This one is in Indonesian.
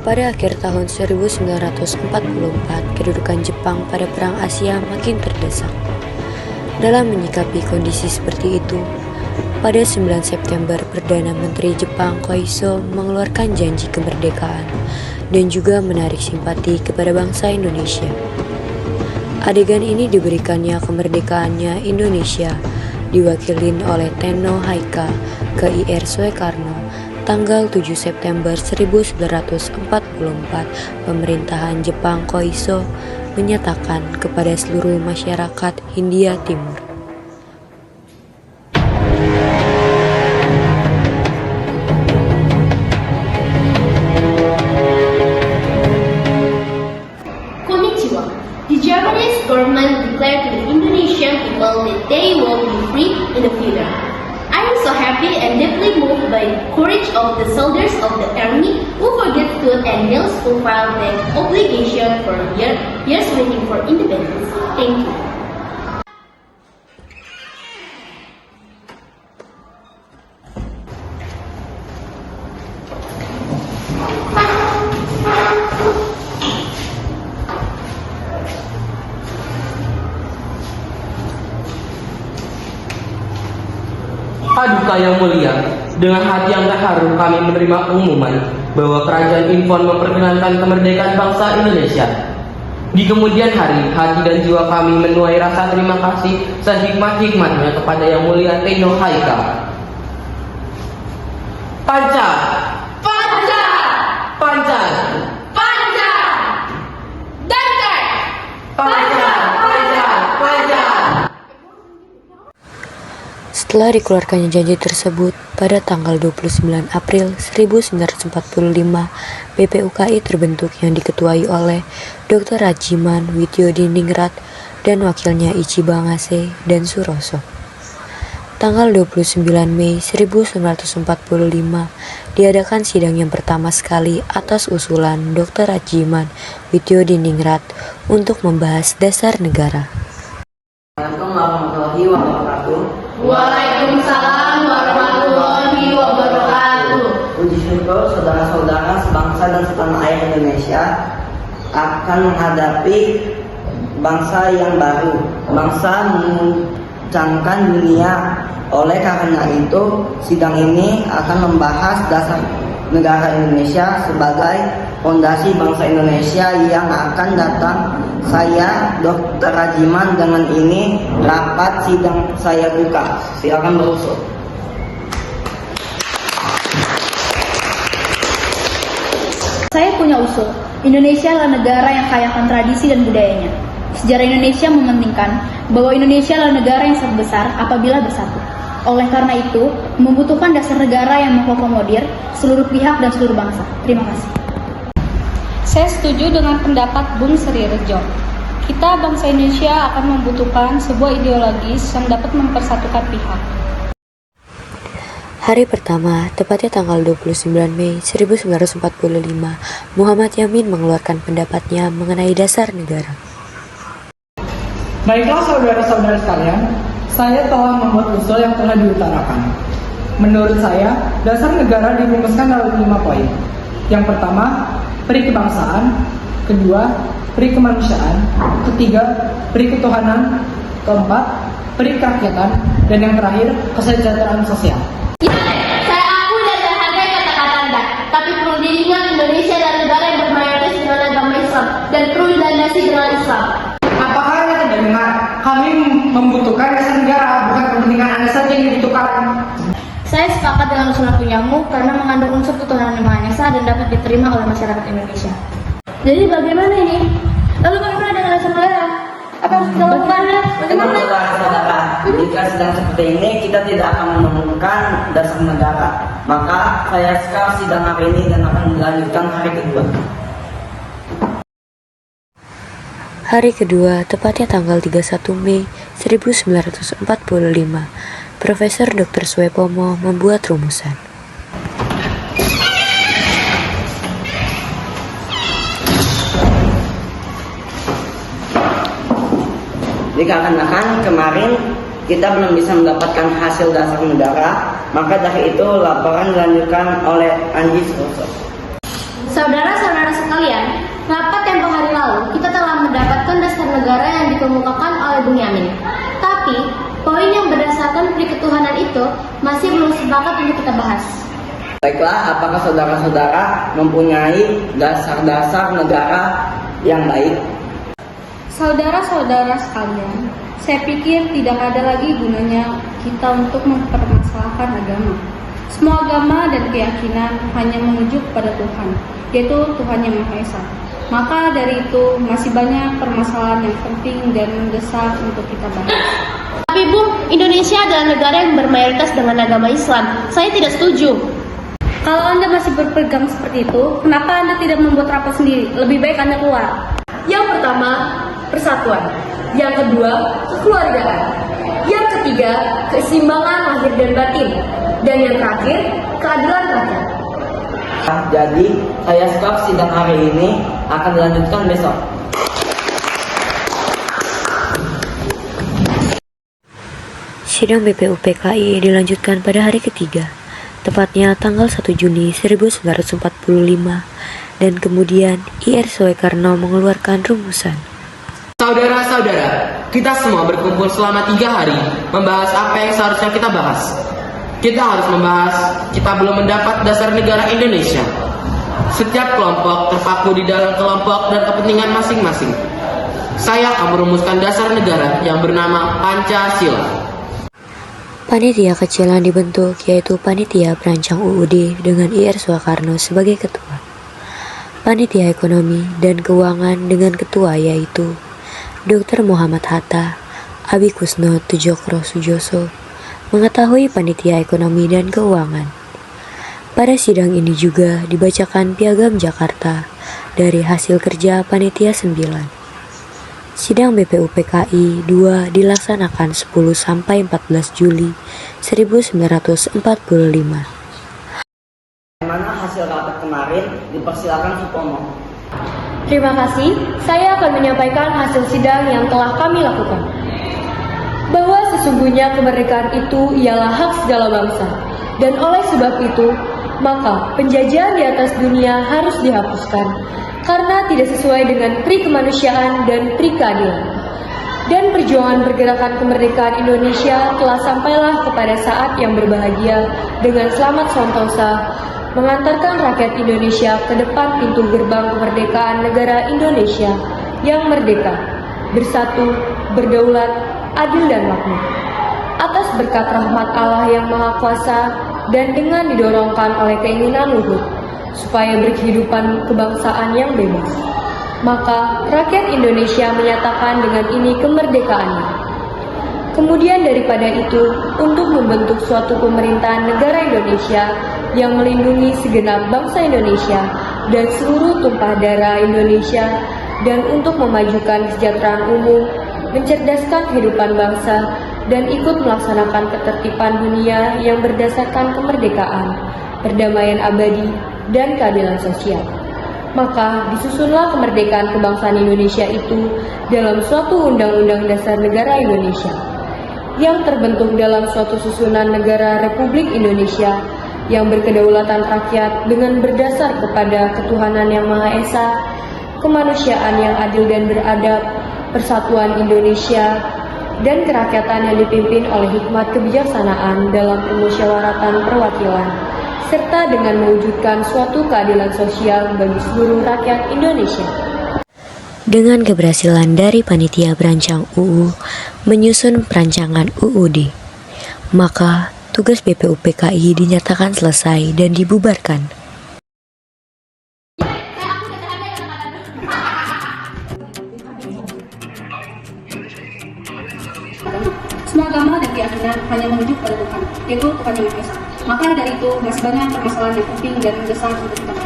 Pada akhir tahun 1944, kedudukan Jepang pada Perang Asia makin terdesak. Dalam menyikapi kondisi seperti itu, pada 9 September, Perdana Menteri Jepang Koiso mengeluarkan janji kemerdekaan dan juga menarik simpati kepada bangsa Indonesia. Adegan ini diberikannya kemerdekaannya Indonesia diwakilin oleh Tenno Haika ke IR Soekarno tanggal 7 September 1944. Pemerintahan Jepang Koiso menyatakan kepada seluruh masyarakat Hindia Timur. Konnichiwa. The Japanese government declared to the Indonesian people that they will be free in the future. I am so happy and deeply moved by the courage of the soldiers of the army who forgetful and thus fulfill their obligation for years waiting for independence. Thank you. Paduka yang mulia, dengan hati yang terharu kami menerima pengumuman bahwa Kerajaan Infon memperkenankan kemerdekaan bangsa Indonesia. Di kemudian hari, hati dan jiwa kami menuai rasa terima kasih sehikmat-hikmatnya kepada Yang Mulia Tenno Haika. Panca! Panca! Panca! Panca! Dantar! Panca! Panca! Panca! Setelah dikeluarkannya janji tersebut, pada tanggal 29 April 1945, BPUKI terbentuk yang diketuai oleh Dr. Rajiman Widyodiningrat dan wakilnya Ichiba Ngase dan Suroso. Tanggal 29 Mei 1945, diadakan sidang yang pertama sekali atas usulan Dr. Rajiman Widyodiningrat untuk membahas dasar negara. Assalamualaikum warahmatullahi wabarakatuh. Waalaikumsalam warahmatullahi wabarakatuh. Puji syukur saudara-saudara sebangsa dan setanah air Indonesia akan menghadapi bangsa yang baru, bangsa menguncangkan dunia. Oleh karena itu, sidang ini akan membahas dasar negara Indonesia sebagai fondasi bangsa Indonesia yang akan datang. Saya Dr. Rajiman, dengan ini rapat sidang saya buka. Silakan berusul. Saya punya usul. Indonesia adalah negara yang kaya akan tradisi dan budayanya. Sejarah Indonesia mementingkan bahwa Indonesia adalah negara yang sangat besar apabila bersatu. Oleh karena itu, membutuhkan dasar negara yang mengakomodir seluruh pihak dan seluruh bangsa. Terima kasih. Saya setuju dengan pendapat Bung Sri Rejo. Kita bangsa Indonesia akan membutuhkan sebuah ideologis yang dapat mempersatukan pihak. Hari pertama, tepatnya tanggal 29 Mei 1945, Muhammad Yamin mengeluarkan pendapatnya mengenai dasar negara. Baiklah saudara-saudara sekalian, saya telah membuat usul yang telah diutarakan. Menurut saya, dasar negara dirumuskan dalam 5 poin. Yang pertama, peri kebangsaan. Kedua, peri kemanusiaan. Ketiga, peri ketuhanan. Keempat, peri kerakyatan. Dan yang terakhir, kesejahteraan sosial. Saya akui dan saya hargai kata-kata Anda, tapi perlu diingat Indonesia adalah negara yang bermayoritas dengan agama Islam dan perlu dilandasi dengan Islam. Apakah Anda tidak dengar? Kami membutuhkan dasar negara, bukan kepentingan Anda saja yang dibutuhkan. Saya sepakat dengan usulan punyamu karena mengandung unsur ketuhanan yang Maha Esa dan dapat diterima oleh masyarakat Indonesia. Jadi bagaimana ini? Lalu bagaimana dengan dasar negara? Apa yang harus kita lakukan? Bagaimana? Saudara-saudara, jika sedang seperti ini kita tidak akan menemukan dasar negara, maka saya sekarang sidang hari ini dan akan melanjutkan hari kedua. Hari kedua, tepatnya tanggal 31 Mei 1945, Profesor Dr. Suepomo membuat rumusan. Dikarenakan kemarin kita belum bisa mendapatkan hasil dasar negara, maka dari itu laporan dilanjutkan oleh Anji Suroso. Saudara-saudara sekalian, rapat tempoh hari lalu kita telah mendapatkan dasar negara yang dikemukakan oleh Bung Yamin. Tapi, poin yang berdasarkan periketuhanan itu masih belum sepakat untuk kita bahas. Baiklah, apakah saudara-saudara mempunyai dasar-dasar negara yang baik? Saudara-saudara sekalian, saya pikir tidak ada lagi gunanya kita untuk mempermasalahkan agama. Semua agama dan keyakinan hanya menuju kepada Tuhan, yaitu Tuhan yang Maha Esa. Maka dari itu masih banyak permasalahan yang penting dan mendesak untuk kita bahas. Tapi Bung, Indonesia adalah negara yang bermayoritas dengan agama Islam. Saya tidak setuju. Kalau Anda masih berpegang seperti itu, kenapa Anda tidak membuat rapat sendiri? Lebih baik Anda keluar. Yang pertama, persatuan. Yang kedua, kekeluargaan. Yang ketiga, keseimbangan lahir dan batin. Dan yang terakhir, keadilan rakyat. Jadi, saya stop sidang hari ini akan dilanjutkan besok. Sidang BPUPKI dilanjutkan pada hari ketiga, tepatnya tanggal 1 Juni 1945, dan kemudian IR Soekarno mengeluarkan rumusan. Saudara-saudara, kita semua berkumpul selama 3 hari membahas apa yang seharusnya kita bahas. Kita harus membahas, kita belum mendapat dasar negara Indonesia. Setiap kelompok terpaku di dalam kelompok dan kepentingan masing-masing. Saya akan merumuskan dasar negara yang bernama Pancasila. Panitia kecil yang dibentuk yaitu Panitia Perancang UUD dengan IR Soekarno sebagai ketua. Panitia Ekonomi dan Keuangan dengan ketua yaitu Dr. Muhammad Hatta, Abi Kusno Tujokro Sujoso, mengetahui Panitia Ekonomi dan Keuangan. Pada sidang ini juga dibacakan Piagam Jakarta dari hasil kerja Panitia 9. Sidang BPUPKI 2 dilaksanakan 10-14 Juli 1945. Bagaimana hasil rapat kemarin? Dipersilakan Supomo. Terima kasih, saya akan menyampaikan hasil sidang yang telah kami lakukan. Bahwa sesungguhnya kemerdekaan itu ialah hak segala bangsa, dan oleh sebab itu, maka penjajahan di atas dunia harus dihapuskan, karena tidak sesuai dengan pri kemanusiaan dan pri keadilan. Dan perjuangan pergerakan kemerdekaan Indonesia telah sampailah kepada saat yang berbahagia dengan selamat sentosa, mengantarkan rakyat Indonesia ke depan pintu gerbang kemerdekaan negara Indonesia yang merdeka, bersatu, berdaulat, adil dan makmur. Atas berkat rahmat Allah yang Maha Kuasa dan dengan didorongkan oleh keinginan luhur, supaya berkehidupan kebangsaan yang bebas. Maka rakyat Indonesia menyatakan dengan ini kemerdekaannya. Kemudian daripada itu, untuk membentuk suatu pemerintahan negara Indonesia yang melindungi segenap bangsa Indonesia dan seluruh tumpah darah Indonesia, dan untuk memajukan kesejahteraan umum, mencerdaskan kehidupan bangsa, dan ikut melaksanakan ketertiban dunia yang berdasarkan kemerdekaan, perdamaian abadi, dan keadilan sosial. Maka disusunlah kemerdekaan kebangsaan Indonesia itu dalam suatu Undang-Undang Dasar Negara Indonesia, yang terbentuk dalam suatu susunan negara Republik Indonesia yang berkedaulatan rakyat dengan berdasar kepada ketuhanan yang Maha Esa, kemanusiaan yang adil dan beradab, persatuan Indonesia, dan kerakyatan yang dipimpin oleh hikmat kebijaksanaan dalam permusyawaratan perwakilan, serta dengan mewujudkan suatu keadilan sosial bagi seluruh rakyat Indonesia. Dengan keberhasilan dari Panitia Perancang UU menyusun perancangan UUD, maka tugas BPUPKI dinyatakan selesai dan dibubarkan. Semua agama dan keyakinan hanya menuju pada Tuhan, yaitu Tuhan yang Maha Esa. Maka dari itu masih banyak permasalahan yang penting dan mendesak untuk kita.